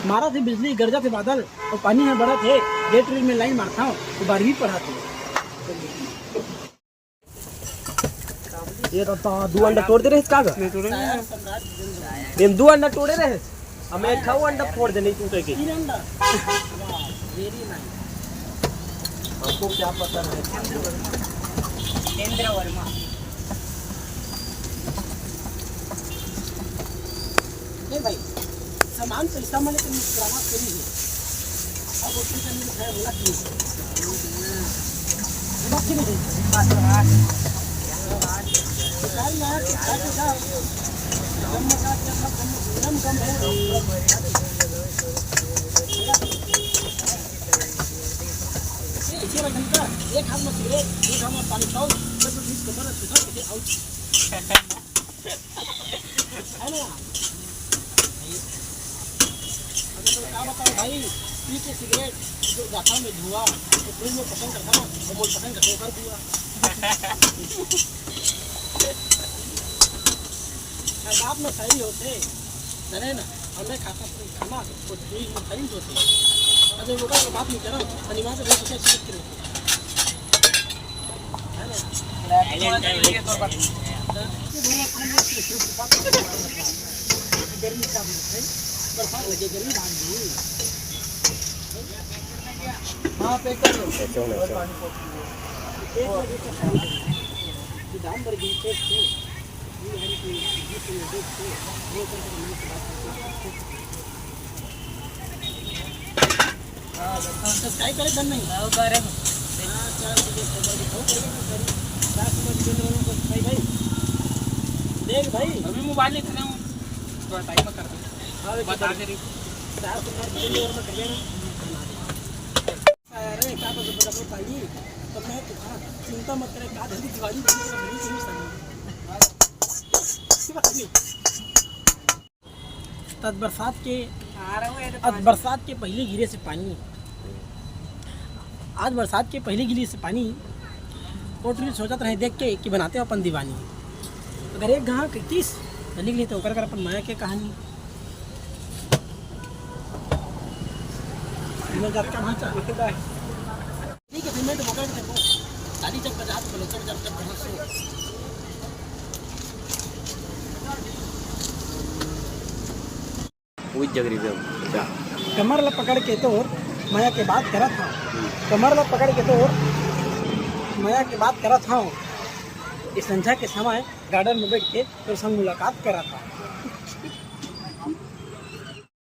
मारा थे बिजली, गरजा थे बादल और पानी में बढ़ा थे। गेट रेल में लाइन मारता हूँ तो 12वीं पढ़ा थे। ये तो दो अंडा तोड़ दे रहे का नहीं तोड़े हम दो अंडा तोड़े रहे हमें खाओ अंडा फोड़ दे नहीं टूटे के हमको क्या पता है केंद्र वर्मा नहीं भाई सामान पैसा मैंने तो मुस्कुराहट करी है। अब उसके करने में है बोला कि एक हाथ में सिगरेट, एक हाथ में पानी पाउच, सब बीच कमर में सुधा के आउट है ना। अगर तो क्या बताओ भाई, पी के सिगरेट जो गाथा में धुआं तो कोई में पसंद करता ना, वो मोल पसंद करते कर दिया। बाप में सही होते नहीं ना, हमें खाता खाना तो कोई में सही होते। अगर वो बात नहीं करो अनिवार्य रूप से सिगरेट करो है ना। गर्मी का बरसात लगे, गर्मी भाग गई। हाँ पे कर लो दाम बढ़ गई थे काय करे बन नहीं भाई देख भाई अभी मोबाइल नहीं था थोड़ा टाइम में कर दो बता दे रही 4 में कर लेना अरे क्या तो बता भाई तो मैं चिंता मत करे का जल्दी दिवाली तब बरसात के पहले गिरे से पानी आज बरसात के पहले गिरे से पानी टोटली सोचत रहे देख के कि बनाते हो अपन दीवानी। अगर एक गाँव के 30 लिख ली तो कर अपन माया के कहानी ठीक है। सीमेंट पकड़ के गाड़ी जब बजा तो बलोचर जब कमर ला पकड़ के तो माया के बात करा था, कमर ला पकड़ के तो माया के बात करा था। इस संध्या के समय गार्डन में बैठ के तो संग मुलाकात करा था।